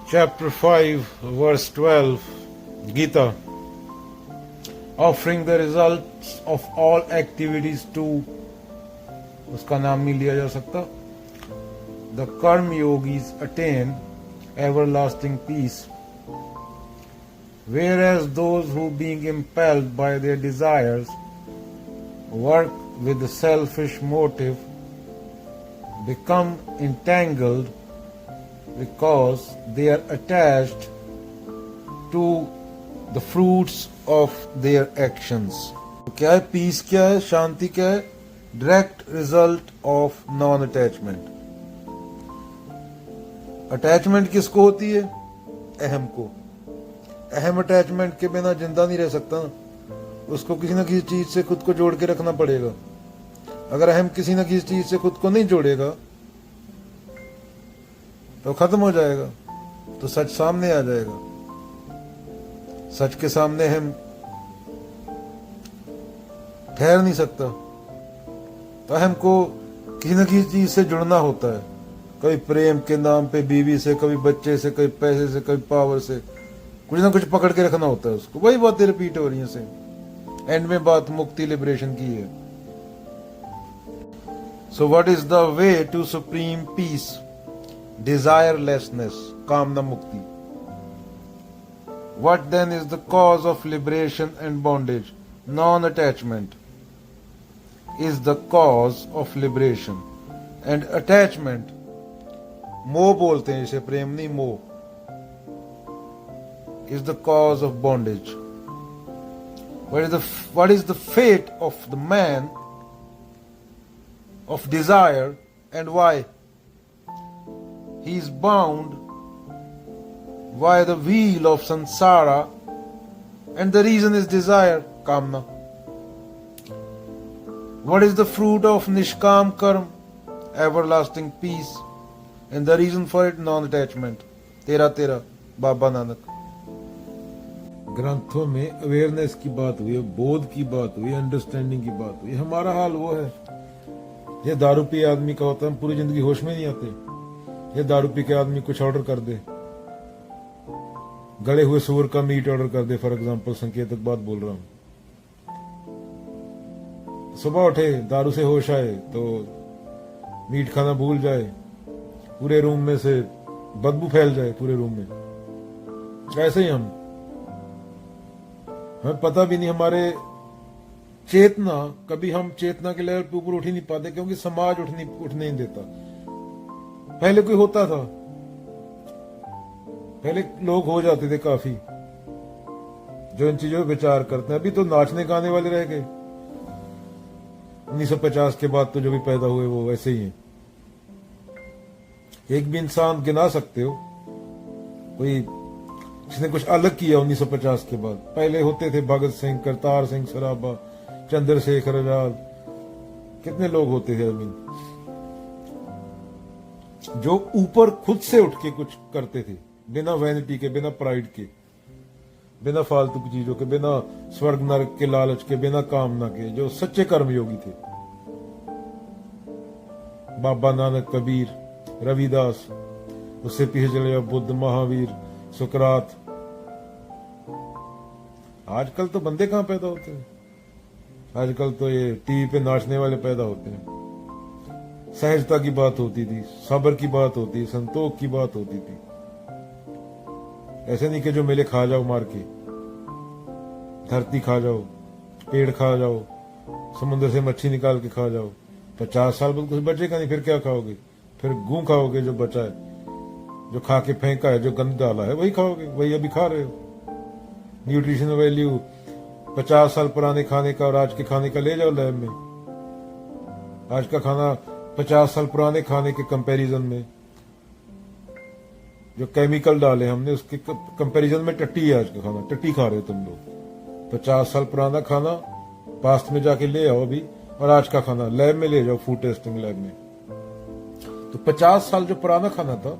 Chapter 5, verse 12, Gita. Offering the results of all activities to, उसका नाम नहीं लिया जा सकता. The karma yogis attain everlasting peace, whereas those who, being impelled by their desires, work with a selfish motive, become entangled because they are attached to the fruits of their actions. क्या है piece, क्या है शांति, क्या है direct result of non attachment. Attachment किसको होती है? अहम को. अहम अटैचमेंट के बिना जिंदा नहीं रह सकता. उसको किसी न किसी चीज से खुद को जोड़ के रखना पड़ेगा. अगर अहम किसी न किसी चीज से खुद को नहीं जोड़ेगा तो खत्म हो जाएगा, तो सच सामने आ जाएगा. सच के सामने हम ठहर नहीं सकता, तो हमको किसी न किसी चीज से जुड़ना होता है. कभी प्रेम के नाम पे बीवी से, कभी बच्चे से, कभी पैसे से, कभी पावर से, कुछ ना कुछ पकड़ के रखना होता है उसको. वही बातें रिपीट हो रही हैं सेम. एंड में बात मुक्ति लिबरेशन की है. So what is the way to supreme peace? Desirelessness, कामना मुक्ति. What then is the cause of liberation and bondage? Non-attachment is the cause of liberation. And attachment, मोह बोलते हैं इसे, प्रेम नहीं, मोह, is the cause of bondage. What is the fate of the man of desire, and why? He is bound by the wheel of samsara, and the reason is desire, kamna. What is the fruit of nishkam karm? Everlasting peace, and the reason for it, non-attachment. तेरा तेरा बाबा नानक. ग्रंथों में awareness की बात हुई है, बोध की बात हुई है, अंडरस्टैंडिंग की बात हुई है. हमारा हाल वो है, ये दारू पिए आदमी का होता है, हम पूरी जिंदगी होश में नहीं आते. ये दारू पी के आदमी कुछ ऑर्डर कर दे, गले हुए सूअर का मीट ऑर्डर कर दे, फॉर एग्जांपल, संकेतक बात बोल रहा हूं. सुबह उठे, दारू से होश आए तो मीट खाना भूल जाए, पूरे रूम में से बदबू फैल जाए पूरे रूम में. ऐसे ही हमें पता भी नहीं, हमारे चेतना, कभी हम चेतना के लेवल पे ऊपर उठ ही नहीं पाते, क्योंकि समाज उठने नहीं देता. पहले कोई होता था, पहले लोग हो जाते थे काफी जो इन चीजों पर विचार करते हैं. अभी तो नाचने गाने वाले रह गए. 1950 के बाद तो जो भी पैदा हुए वो वैसे ही हैं. एक भी इंसान गिना सकते हो कोई जिसने कुछ अलग किया 1950 के बाद? पहले होते थे भगत सिंह, करतार सिंह सराभा, चंद्रशेखर आजाद, कितने लोग होते थे अभी जो ऊपर खुद से उठ के कुछ करते थे, बिना वैनिटी के, बिना प्राइड के, बिना फालतू की चीजों के, बिना स्वर्ग नरक के लालच के, बिना कामना के, जो सच्चे कर्मयोगी थे. बाबा नानक, कबीर, रविदास, उससे पीछे चले जाओ बुद्ध, महावीर, सुकरात. आजकल तो बंदे कहां पैदा होते हैं? आजकल तो ये टीवी पे नाचने वाले पैदा होते हैं. सहजता की बात होती थी, सब्र की बात होती थी, संतोष की बात होती थी. ऐसे नहीं कि जो मिले खा जाओ मार के. धरती खा जाओ, पेड़ खा जाओ, समुद्र से मच्छी निकाल के खा जाओ. 50 साल बाद कुछ बचेगा नहीं, फिर क्या खाओगे? फिर गू खाओगे जो बचा है, जो खा के फेंका है, जो गंद डाला है, वही खाओगे, वही अभी खा रहे हो. न्यूट्रिशन वैल्यू 50 साल पुराने खाने का और आज के खाने का ले जाओ लैब में. आज का खाना 50 साल पुराने खाने के कंपैरिजन में, जो केमिकल डाले हमने उसके कंपैरिजन में टट्टी है आज का खाना. टट्टी खा रहे हो तुम लोग. 50 साल पुराना खाना पास्ट में जाके ले आओ अभी, और आज का खाना लैब में ले जाओ, फूड टेस्टिंग लैब में. तो 50 साल जो पुराना खाना था,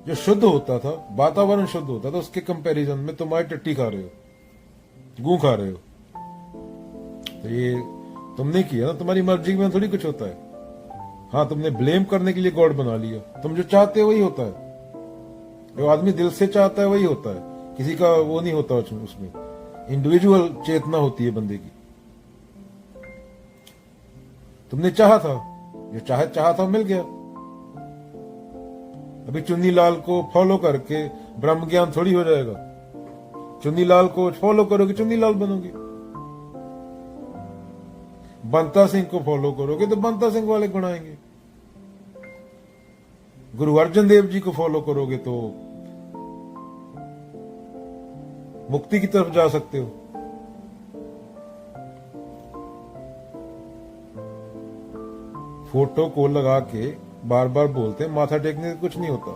जो शुद्ध होता था, वातावरण शुद्ध होता था, उसके कंपैरिजन में तुम्हारी टट्टी खा रहे हो, गू खा रहे हो. तो ये तुमने किया ना, तुम्हारी मर्जी में थोड़ी कुछ होता है. हाँ, तुमने ब्लेम करने के लिए गॉड बना लिया. तुम जो चाहते हो वही होता है. जो आदमी दिल से चाहता है वही होता है, किसी का वो नहीं होता उसमें इंडिविजुअल चेतना होती है बंदे की। तुमने चाहा था, जो चाहा था मिल गया। अभी चुन्नी लाल को फॉलो करके ब्रह्म ज्ञान थोड़ी हो जाएगा। चुन्नी लाल को फॉलो करोगे चुन्नी लाल बनोगे, बंता सिंह को फॉलो करोगे तो बंता सिंह वाले गुण आएंगे, गुरु अर्जन देव जी को फॉलो करोगे तो मुक्ति की तरफ जा सकते हो। फोटो को लगा के बार बार बोलते हैं माथा टेकने से कुछ नहीं होता,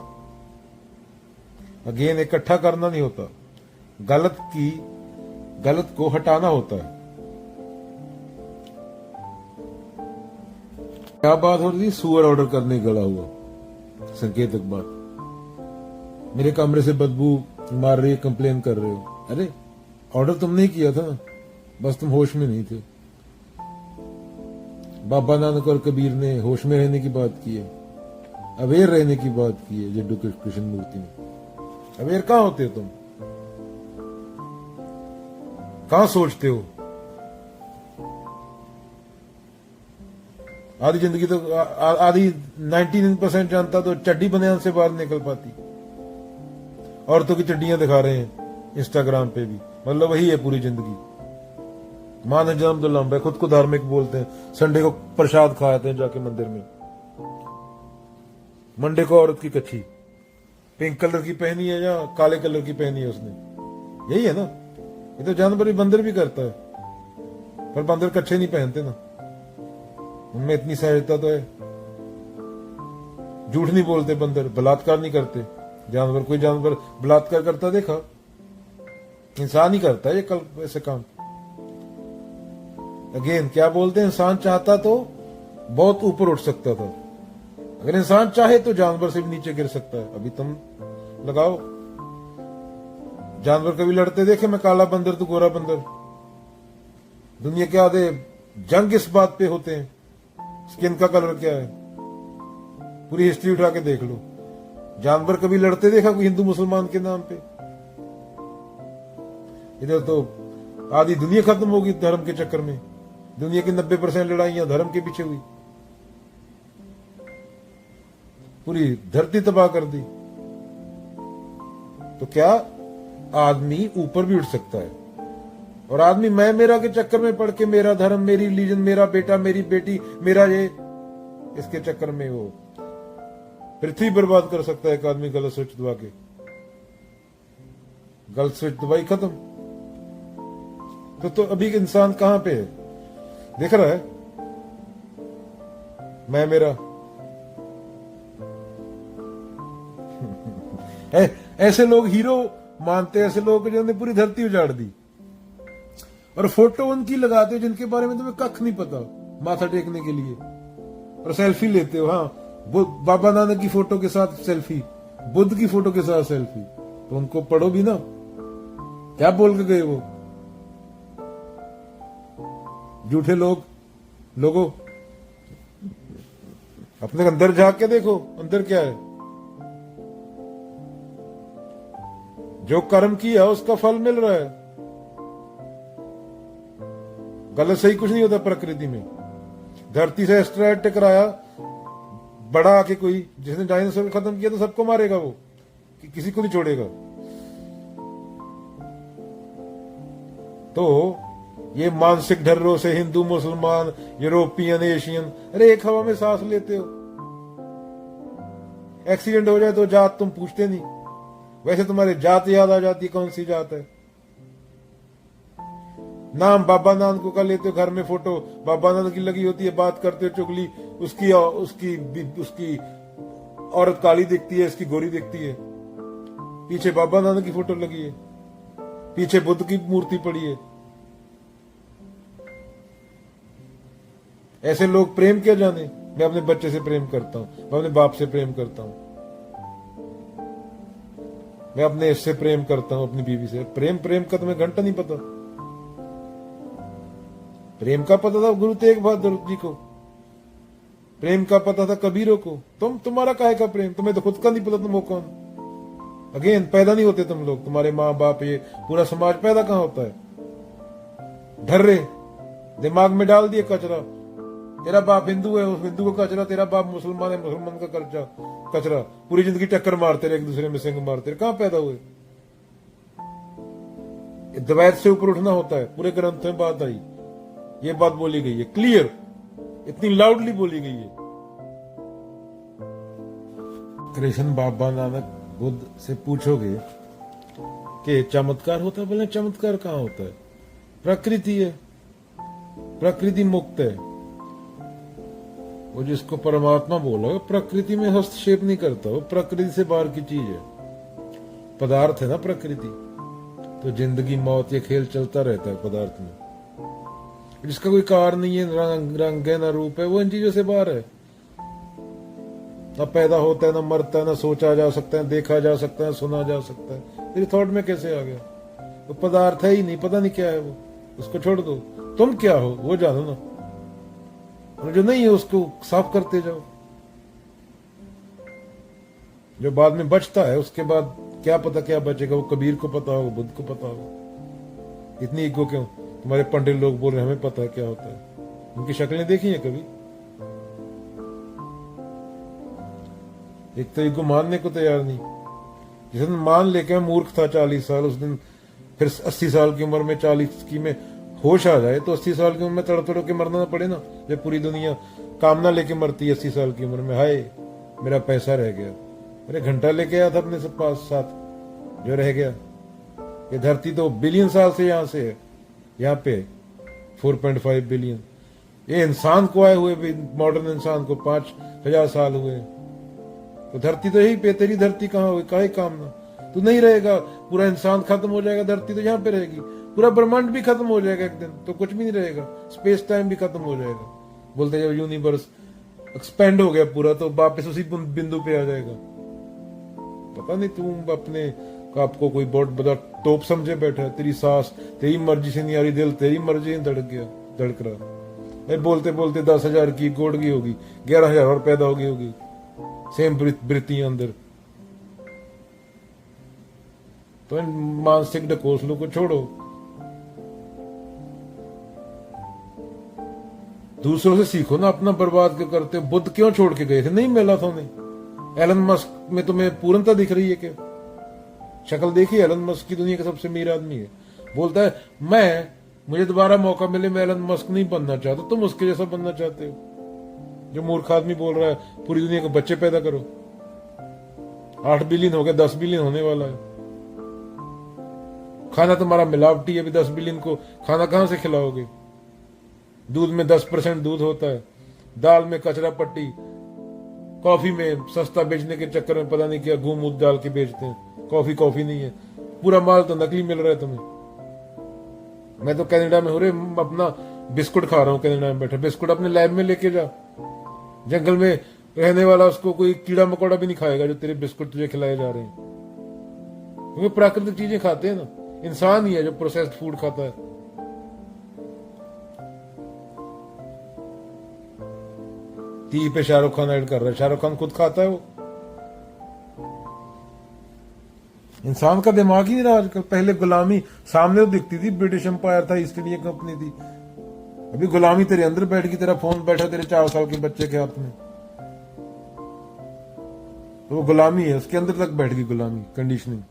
अगेन इकट्ठा करना नहीं होता, गलत को हटाना होता है। क्या बात हो रही, सुअर ऑर्डर करने गड़ा हुआ, संकेतक बात, मेरे कमरे से बदबू मार रही है, कंप्लेन कर रहे हो। अरे ऑर्डर तुमने ही किया था ना, बस तुम होश में नहीं थे। बाबा नानक और कबीर ने होश में रहने की बात की है, अवेयर रहने की बात की है। जड्डू कृष्ण मूर्ति में अवेयर कहां होते हो तुम, कहां सोचते हो? आधी जिंदगी तो आधी 99% जनता तो चड्डी बनियान से बाहर निकल पाती। औरतों की चड्डियां दिखा रहे हैं इंस्टाग्राम पे भी, मतलब वही है पूरी जिंदगी। मां ने जन्म तो लंबा है, खुद को धार्मिक बोलते हैं, संडे को प्रसाद खाते हैं जाके मंदिर में। मंडे को औरत की कच्छी पिंक कलर की पहनी है या काले कलर की पहनी है उसने, यही है ना। ये तो जानवर भी, बंदर भी करता है, पर बंदर कच्छे नहीं पहनते ना, उनमें इतनी सहजता तो है। झूठ नहीं बोलते बंदर, बलात्कार नहीं करते जानवर। कोई जानवर बलात्कार करता देखा? इंसान ही करता है ये कल ऐसे काम। अगेन क्या बोलते हैं, इंसान चाहता तो बहुत ऊपर उठ सकता था, अगर इंसान चाहे तो जानवर से भी नीचे गिर सकता है। अभी तुम लगाओ, जानवर कभी लड़ते देखे? मैं काला बंदर तू गोरा बंदर। दुनिया के आधे जंग इस बात पे होते हैं, स्किन का कलर क्या है। पूरी हिस्ट्री उठा के देख लो, जानवर कभी लड़ते देखा कोई हिंदू मुसलमान के नाम पे? इधर तो आधी दुनिया खत्म होगी धर्म के चक्कर में। दुनिया की 90% लड़ाइयां धर्म के पीछे हुई, पूरी धरती तबाह कर दी। तो क्या आदमी ऊपर भी उठ सकता है? और आदमी मैं मेरा के चक्कर में पड़ के, मेरा धर्म, मेरी रिलीजन, मेरा बेटा, मेरी बेटी, मेरा ये, इसके चक्कर में वो पृथ्वी बर्बाद कर सकता है। एक आदमी गलत स्विच दबा के, गलत स्विच दबाई, खत्म। तो अभी इंसान कहां पे है, देख रहा है? मैं मेरा ऐसे लोग हीरो मानते हैं, ऐसे लोग जिन्होंने पूरी धरती उजाड़ दी, और फोटो उनकी लगाते हो जिनके बारे में तुम्हें कख नहीं पता, माथा टेकने के लिए, और सेल्फी लेते हो। हाँ, बाबा नानक की फोटो के साथ सेल्फी, बुद्ध की फोटो के साथ सेल्फी, तो उनको पढ़ो भी ना, क्या बोल के गए वो झूठे लोगों। अपने अंदर झांक के देखो, अंदर क्या है। जो कर्म किया उसका फल मिल रहा है। गलत सही कुछ नहीं होता प्रकृति में। धरती से एस्ट्रॉयड टकराया बड़ा आके कोई, जिसने डायनासोर खत्म किया तो सबको मारेगा वो, किसी को नहीं छोड़ेगा। तो ये मानसिक ढर्रों से हिंदू, मुसलमान, यूरोपियन, एशियन, अरे एक हवा में सांस लेते हो। एक्सीडेंट हो जाए तो जात तुम पूछते नहीं, वैसे तुम्हारी जात याद आ जाती, कौन सी जात है। नाम बाबा नानक का लेते हो, घर में फोटो बाबा नानक की लगी होती है, बात करते हो चुगली, उसकी औरत काली दिखती है, इसकी गोरी दिखती है, पीछे बाबा नानक की फोटो लगी है, पीछे बुद्ध की मूर्ति पड़ी है। ऐसे लोग प्रेम क्या जाने। मैं अपने बच्चे से प्रेम करता हूं, मैं अपने बाप से प्रेम करता हूं, मैं अपने इससे प्रेम करता हूं, अपनी बीवी से। प्रेम का तुम्हें घंटा नहीं पता। प्रेम का पता था गुरु तेग बहादुर जी को, प्रेम का पता था कबीरों को। तुम्हारा काहे का प्रेम? तुम्हें तो खुद का नहीं पता तुम हो कौन। अगेन पैदा नहीं होते तुम लोग, तुम्हारे माँ बाप, ये पूरा समाज पैदा कहाँ होता है? ढर्रे दिमाग में डाल दिए कचरा। तेरा बाप हिंदू है, उस हिंदू का कचरा, तेरा बाप मुसलमान है, मुसलमान का कचरा। पूरी जिंदगी टक्कर मारते रहे, एक दूसरे में सिंग मारते रहे। कहां पैदा हुए? द्वैत से ऊपर उठना होता है। पूरे ग्रंथ में बात आई, ये बात बोली गई है, क्लियर, इतनी लाउडली बोली गई है। कृष्ण बाबा नानक बुद्ध से पूछोगे कि चमत्कार होता है, बोले चमत्कार कहां होता है? प्रकृति है, प्रकृति मुक्त है। वो जिसको परमात्मा बोला, प्रकृति में हस्तक्षेप नहीं करता, वो प्रकृति से बाहर की चीज है, पदार्थ है ना प्रकृति। तो जिंदगी मौत ये खेल चलता रहता है पदार्थ में, जिसका कोई कार नहीं है, रंग है, ना रूप है, वो इन चीजों से बाहर है। ना पैदा होता है, ना मरता है, ना सोचा जा सकता है, देखा जा सकता है, सुना जा सकता है। तेरी थॉट में कैसे आ गया? वो पदार्थ है ही नहीं, पता नहीं क्या है वो, उसको छोड़ दो। तुम क्या हो वो जानो ना, और जो नहीं है उसको साफ करते जाओ। जो बाद में बचता है उसके बाद क्या पता क्या बचेगा, वो कबीर को पता होगा, बुद्ध को पता होगा। इतनी ईगो क्यों? तुम्हारे पंडित लोग बोल रहे हमें पता है क्या होता है। उनकी शक्लें देखी है कभी? एक तो ईगो मानने को तैयार नहीं। जिस दिन मान लेके मैं मूर्ख था 40 साल, उस दिन फिर 80 साल की उम्र में 40 की में होश आ जाए तो 80 साल की उम्र में तड़तड़ के मरना ना पड़े ना। जब पूरी दुनिया कामना लेके मरती है 80 साल की उम्र में, हाय मेरा पैसा रह गया। अरे घंटा लेके आया था अपने सब पास साथ, जो रह गया। ये धरती तो बिलियन साल से यहां से है, यहाँ पे 4.5 बिलियन। ये इंसान को आए हुए भी, मॉडर्न इंसान को 5000 साल हुए। तो धरती तो यही पे, तेरी धरती कहाँ हुई? काहे कामना? तू नहीं रहेगा, पूरा इंसान खत्म हो जाएगा, धरती तो यहाँ पे रहेगी। पूरा ब्रह्मांड भी खत्म हो जाएगा एक दिन, तो कुछ भी नहीं रहेगा, स्पेस टाइम भी खत्म हो जाएगा। बोलते जब यूनिवर्स एक्सपेंड हो गया पूरा, तो वापस उसी बिंदु पे आ जाएगा। पता नहीं तुम अपने आपको कोई बहुत बड़ा टोप समझे बैठा है। तेरी सांस तेरी मर्जी से नहीं आ रही, दिल तेरी मर्जी से धड़क रहा। बोलते बोलते 10,000 की गोड़गी होगी, 11,000 और पैदा होगी सेम वृत्तियां अंदर। तो इन मानसिक ढकोसलों को छोड़ो, दूसरों से सीखो ना। अपना बर्बाद क्यों करते हो? बुद्ध क्यों छोड़ के गए थे? नहीं मिला था उन्हें। एलन मस्क में तुम्हें पूर्णता दिख रही है क्या? शक्ल देखी? एलन मस्क की दुनिया का सबसे अमीर आदमी है, बोलता है मुझे दोबारा मौका मिले, मैं एलन मस्क नहीं बनना चाहता। तुम उसके जैसा बनना चाहते हो? जो मूर्ख आदमी बोल रहा है पूरी दुनिया को बच्चे पैदा करो। 8 बिलियन हो गया, 10 बिलियन होने वाला है। खाना तुम्हारा मिलावटी है, अभी 10 बिलियन को खाना कहां से खिलाओगे? दूध में 10% दूध होता है, दाल में कचरा पट्टी, कॉफी में सस्ता बेचने के चक्कर में पता नहीं क्या घूम मूत डाल के बेचते हैं। कॉफी नहीं है, पूरा माल तो नकली मिल रहा है तुम्हें। मैं तो कनाडा में हो रहे, अपना बिस्कुट खा रहा हूँ कनाडा में बैठा। बिस्कुट अपने लैब में लेके जा, जंगल में रहने वाला उसको कोई कीड़ा मकोड़ा भी नहीं खाएगा जो तेरे बिस्कुट तुझे खिलाए जा रहे हैं। क्योंकि प्राकृतिक चीजें खाते हैं ना, इंसान ही है जो प्रोसेस्ड फूड खाता है। टीवी पे शाहरुख खान ऐड कर रहा है, शाहरुख खान खुद खाता है वो। इंसान का दिमाग ही नहीं रहा आजकल। पहले गुलामी सामने तो दिखती थी, ब्रिटिश एम्पायर था, ईस्ट इंडिया कंपनी थी। अभी गुलामी तेरे अंदर बैठ गई, तेरा फोन बैठा तेरे 4 साल के बच्चे के हाथ में, तो वो गुलामी है, उसके अंदर तक बैठ गई गुलामी, कंडीशनिंग।